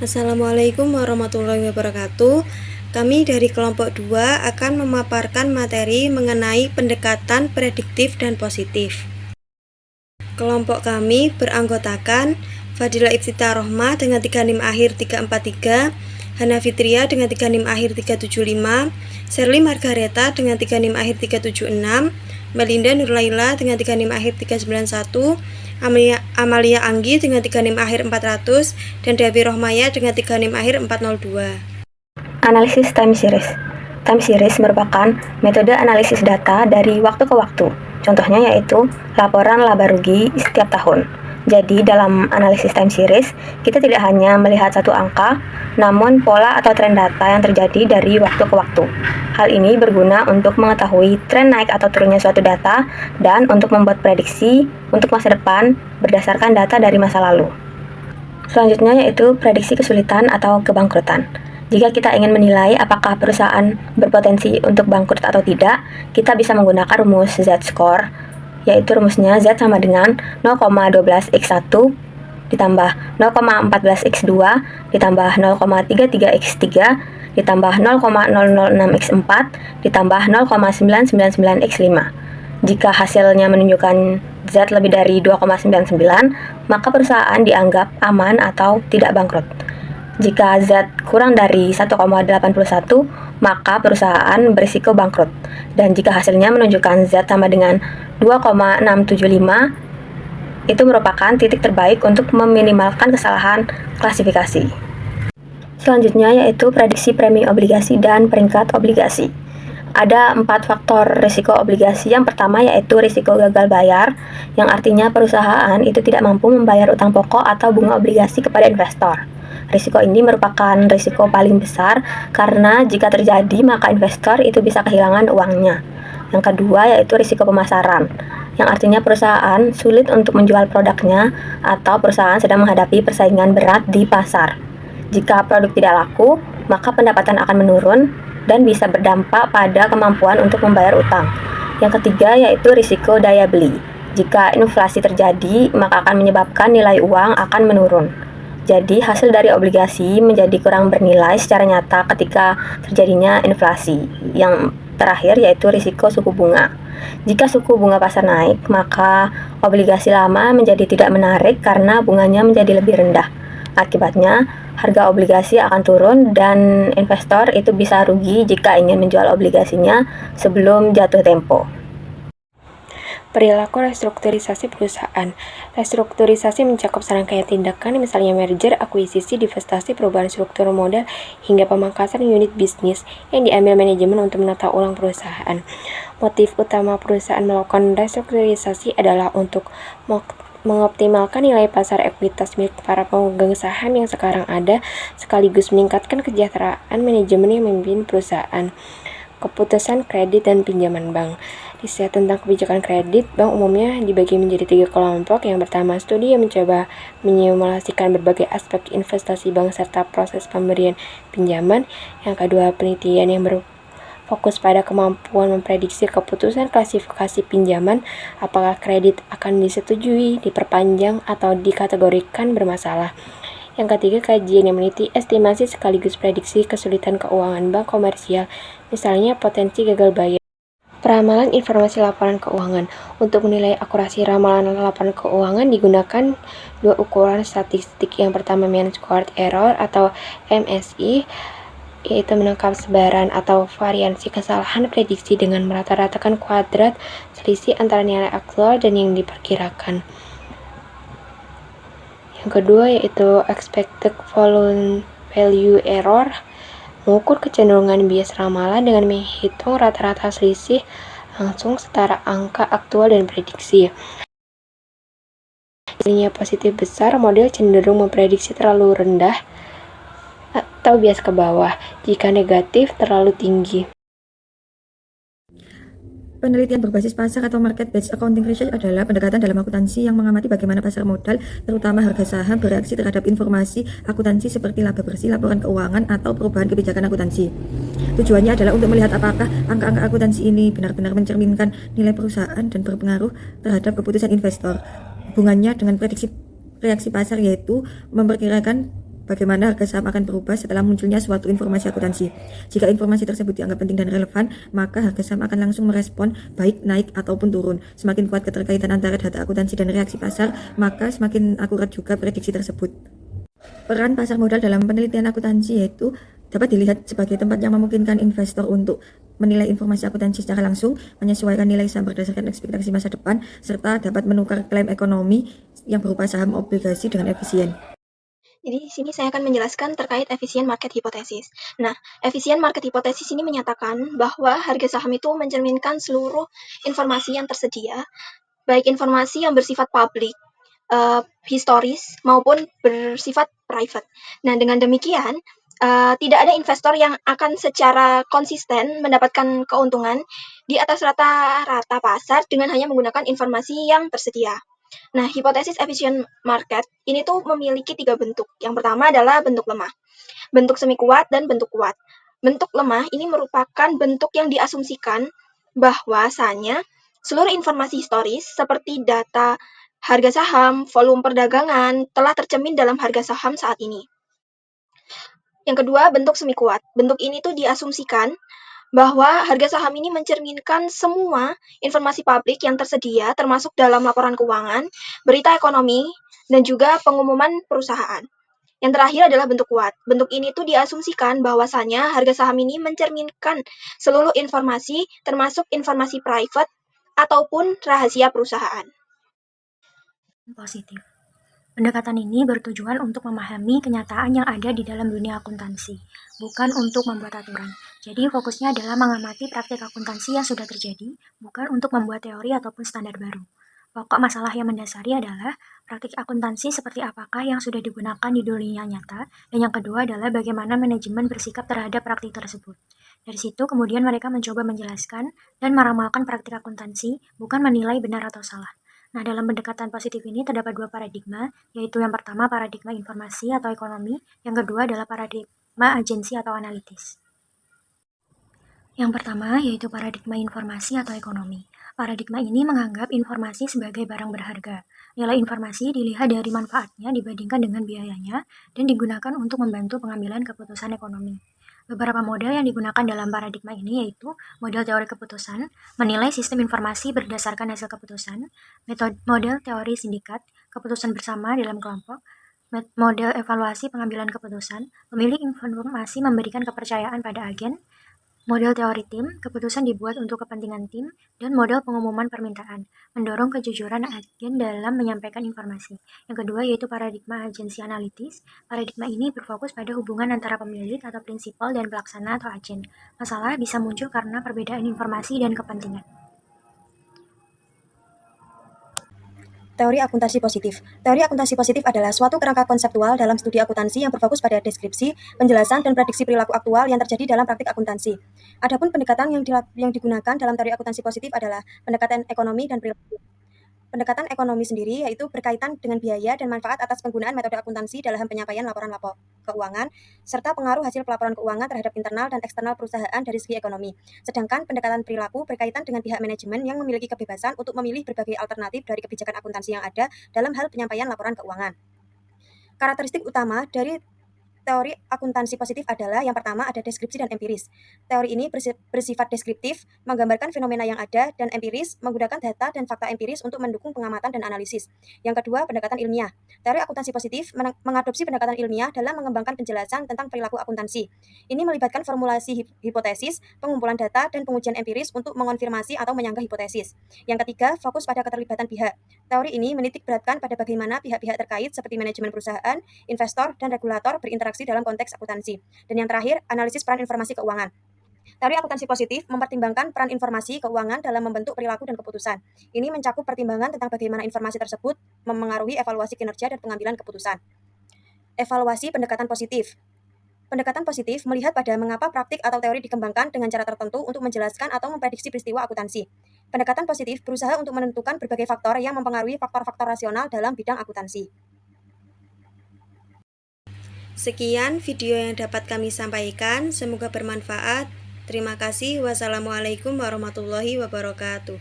Assalamualaikum warahmatullahi wabarakatuh. Kami dari kelompok 2 akan memaparkan materi mengenai pendekatan prediktif dan positif. Kelompok kami beranggotakan Fadila Iftita Rohmah dengan 3 NIM akhir 343, Hana Fitria dengan 3 NIM akhir 375, Sherly Margareta dengan 3 NIM akhir 376, Melinda Nurlaila dengan 3 NIM akhir 391, Amalia Anggi dengan 3 NIM akhir 400, dan Dewi Rohmaya dengan 3 NIM akhir 402. Analisis time series. Time series merupakan metode analisis data dari waktu ke waktu. Contohnya yaitu laporan laba rugi setiap tahun. Jadi dalam analisis time series, kita tidak hanya melihat satu angka, namun pola atau tren data yang terjadi dari waktu ke waktu. Hal ini berguna untuk mengetahui tren naik atau turunnya suatu data dan untuk membuat prediksi untuk masa depan berdasarkan data dari masa lalu. Selanjutnya yaitu prediksi kesulitan atau kebangkrutan. Jika kita ingin menilai apakah perusahaan berpotensi untuk bangkrut atau tidak, kita bisa menggunakan rumus Z-score, yaitu rumusnya Z sama dengan 0,12x1 ditambah 0,14x2 ditambah 0,33x3 ditambah 0,006x4 ditambah 0,999x5. Jika hasilnya menunjukkan Z lebih dari 2,99, maka perusahaan dianggap aman atau tidak bangkrut. Jika Z kurang dari 1,81, maka perusahaan berisiko bangkrut. Dan jika hasilnya menunjukkan Z sama dengan 2,675, itu merupakan titik terbaik untuk meminimalkan kesalahan klasifikasi. Selanjutnya yaitu prediksi premi obligasi dan peringkat obligasi. Ada 4 faktor risiko obligasi. Yang pertama yaitu risiko gagal bayar, yang artinya perusahaan itu tidak mampu membayar utang pokok atau bunga obligasi kepada investor. Risiko ini merupakan risiko paling besar karena jika terjadi maka investor itu bisa kehilangan uangnya. Yang kedua yaitu risiko pemasaran, yang artinya perusahaan sulit untuk menjual produknya atau perusahaan sedang menghadapi persaingan berat di pasar. Jika produk tidak laku, maka pendapatan akan menurun dan bisa berdampak pada kemampuan untuk membayar utang. Yang ketiga yaitu risiko daya beli. Jika inflasi terjadi, maka akan menyebabkan nilai uang akan menurun. Jadi, hasil dari obligasi menjadi kurang bernilai secara nyata ketika terjadinya inflasi. Yang terakhir yaitu risiko suku bunga. Jika suku bunga pasar naik, maka obligasi lama menjadi tidak menarik karena bunganya menjadi lebih rendah. Akibatnya, harga obligasi akan turun dan investor itu bisa rugi jika ingin menjual obligasinya sebelum jatuh tempo. Perilaku restrukturisasi perusahaan. Restrukturisasi mencakup serangkaian tindakan, misalnya merger, akuisisi, divestasi, perubahan struktur modal, hingga pemangkasan unit bisnis yang diambil manajemen untuk menata ulang perusahaan. Motif utama perusahaan melakukan restrukturisasi adalah untuk mengoptimalkan nilai pasar ekuitas milik para pemegang saham yang sekarang ada, sekaligus meningkatkan kesejahteraan manajemen yang memimpin perusahaan. Keputusan kredit dan pinjaman bank. Riset tentang kebijakan kredit bank umumnya dibagi menjadi 3 kelompok. Yang pertama, studi yang mencoba menyimulasikan berbagai aspek investasi bank serta proses pemberian pinjaman. Yang kedua, penelitian yang berfokus pada kemampuan memprediksi keputusan klasifikasi pinjaman, apakah kredit akan disetujui, diperpanjang, atau dikategorikan bermasalah. Yang ketiga, kajian yang meneliti estimasi sekaligus prediksi kesulitan keuangan bank komersial, misalnya potensi gagal bayar. Peramalan informasi laporan keuangan. Untuk menilai akurasi ramalan laporan keuangan digunakan 2 ukuran statistik. Yang pertama, mean squared error atau MSE, yaitu menangkap sebaran atau variansi kesalahan prediksi dengan merata-ratakan kuadrat selisih antara nilai aktual dan yang diperkirakan. Yang kedua yaitu expected value error, mengukur kecenderungan bias ramalan dengan menghitung rata-rata selisih langsung setara angka aktual dan prediksi. Jika positif besar, model cenderung memprediksi terlalu rendah atau bias ke bawah. Jika negatif, terlalu tinggi. Penelitian berbasis pasar atau market-based accounting research adalah pendekatan dalam akuntansi yang mengamati bagaimana pasar modal, terutama harga saham, bereaksi terhadap informasi akuntansi seperti laba bersih, laporan keuangan, atau perubahan kebijakan akuntansi. Tujuannya adalah untuk melihat apakah angka-angka akuntansi ini benar-benar mencerminkan nilai perusahaan dan berpengaruh terhadap keputusan investor. Hubungannya dengan prediksi reaksi pasar yaitu memperkirakan bagaimana harga saham akan berubah setelah munculnya suatu informasi akuntansi. Jika informasi tersebut dianggap penting dan relevan, maka harga saham akan langsung merespon baik naik ataupun turun. Semakin kuat keterkaitan antara data akuntansi dan reaksi pasar, maka semakin akurat juga prediksi tersebut. Peran pasar modal dalam penelitian akuntansi yaitu dapat dilihat sebagai tempat yang memungkinkan investor untuk menilai informasi akuntansi secara langsung, menyesuaikan nilai saham berdasarkan ekspektasi masa depan, serta dapat menukar klaim ekonomi yang berupa saham obligasi dengan efisien. Jadi di sini saya akan menjelaskan terkait efisien market hypothesis. Nah, efisien market hypothesis ini menyatakan bahwa harga saham itu mencerminkan seluruh informasi yang tersedia, baik informasi yang bersifat publik, historis, maupun bersifat private. Nah, dengan demikian, tidak ada investor yang akan secara konsisten mendapatkan keuntungan di atas rata-rata pasar dengan hanya menggunakan informasi yang tersedia. Nah, hipotesis efisien market ini tuh memiliki 3 bentuk. Yang pertama adalah bentuk lemah, bentuk semi kuat, dan bentuk kuat. Bentuk lemah ini merupakan bentuk yang diasumsikan bahwasanya seluruh informasi historis seperti data harga saham, volume perdagangan telah tercermin dalam harga saham saat ini. Yang kedua, bentuk semi kuat. Bentuk ini tuh diasumsikan bahwa harga saham ini mencerminkan semua informasi publik yang tersedia termasuk dalam laporan keuangan, berita ekonomi, dan juga pengumuman perusahaan. Yang terakhir adalah bentuk kuat. Bentuk ini tuh diasumsikan bahwasanya harga saham ini mencerminkan seluruh informasi termasuk informasi private ataupun rahasia perusahaan. Positif. Pendekatan ini bertujuan untuk memahami kenyataan yang ada di dalam dunia akuntansi, bukan untuk membuat aturan. Jadi fokusnya adalah mengamati praktik akuntansi yang sudah terjadi, bukan untuk membuat teori ataupun standar baru. Pokok masalah yang mendasari adalah praktik akuntansi seperti apakah yang sudah digunakan di dunia nyata, dan yang kedua adalah bagaimana manajemen bersikap terhadap praktik tersebut. Dari situ kemudian mereka mencoba menjelaskan dan meramalkan praktik akuntansi, bukan menilai benar atau salah. Nah, dalam pendekatan positif ini terdapat 2 paradigma, yaitu yang pertama paradigma informasi atau ekonomi, yang kedua adalah paradigma agensi atau analitis. Yang pertama yaitu paradigma informasi atau ekonomi. Paradigma ini menganggap informasi sebagai barang berharga. Nilai informasi dilihat dari manfaatnya dibandingkan dengan biayanya dan digunakan untuk membantu pengambilan keputusan ekonomi. Beberapa model yang digunakan dalam paradigma ini yaitu model teori keputusan, menilai sistem informasi berdasarkan hasil keputusan, model teori sindikat, keputusan bersama dalam kelompok, model evaluasi pengambilan keputusan, pemilik informasi memberikan kepercayaan pada agen, model teori tim, keputusan dibuat untuk kepentingan tim, dan model pengumuman permintaan, mendorong kejujuran agen dalam menyampaikan informasi. Yang kedua yaitu paradigma agensi analitis. Paradigma ini berfokus pada hubungan antara pemilik atau prinsipal dan pelaksana atau agen. Masalah bisa muncul karena perbedaan informasi dan kepentingan. Teori akuntansi positif. Teori akuntansi positif adalah suatu kerangka konseptual dalam studi akuntansi yang berfokus pada deskripsi, penjelasan, dan prediksi perilaku aktual yang terjadi dalam praktik akuntansi. Adapun pendekatan yang digunakan dalam teori akuntansi positif adalah pendekatan ekonomi dan perilaku. Pendekatan ekonomi sendiri yaitu berkaitan dengan biaya dan manfaat atas penggunaan metode akuntansi dalam penyampaian laporan keuangan, serta pengaruh hasil pelaporan keuangan terhadap internal dan eksternal perusahaan dari segi ekonomi. Sedangkan pendekatan perilaku berkaitan dengan pihak manajemen yang memiliki kebebasan untuk memilih berbagai alternatif dari kebijakan akuntansi yang ada dalam hal penyampaian laporan keuangan. Karakteristik utama dari teori akuntansi positif adalah yang pertama ada deskripsi dan empiris. Teori ini bersifat deskriptif, menggambarkan fenomena yang ada, dan empiris menggunakan data dan fakta empiris untuk mendukung pengamatan dan analisis. Yang kedua, pendekatan ilmiah. Teori akuntansi positif mengadopsi pendekatan ilmiah dalam mengembangkan penjelasan tentang perilaku akuntansi. Ini melibatkan formulasi hipotesis, pengumpulan data, dan pengujian empiris untuk mengonfirmasi atau menyanggah hipotesis. Yang ketiga, fokus pada keterlibatan pihak. Teori ini menitik beratkan pada bagaimana pihak-pihak terkait seperti manajemen perusahaan, investor, dan regulator berinteraksi dalam konteks akuntansi. Dan yang terakhir, analisis peran informasi keuangan. Teori akuntansi positif mempertimbangkan peran informasi keuangan dalam membentuk perilaku dan keputusan. Ini mencakup pertimbangan tentang bagaimana informasi tersebut memengaruhi evaluasi kinerja dan pengambilan keputusan. Evaluasi pendekatan positif. Pendekatan positif melihat pada mengapa praktik atau teori dikembangkan dengan cara tertentu untuk menjelaskan atau memprediksi peristiwa akuntansi. Pendekatan positif berusaha untuk menentukan berbagai faktor yang mempengaruhi faktor-faktor rasional dalam bidang akuntansi. Sekian video yang dapat kami sampaikan, semoga bermanfaat. Terima kasih. Wassalamualaikum warahmatullahi wabarakatuh.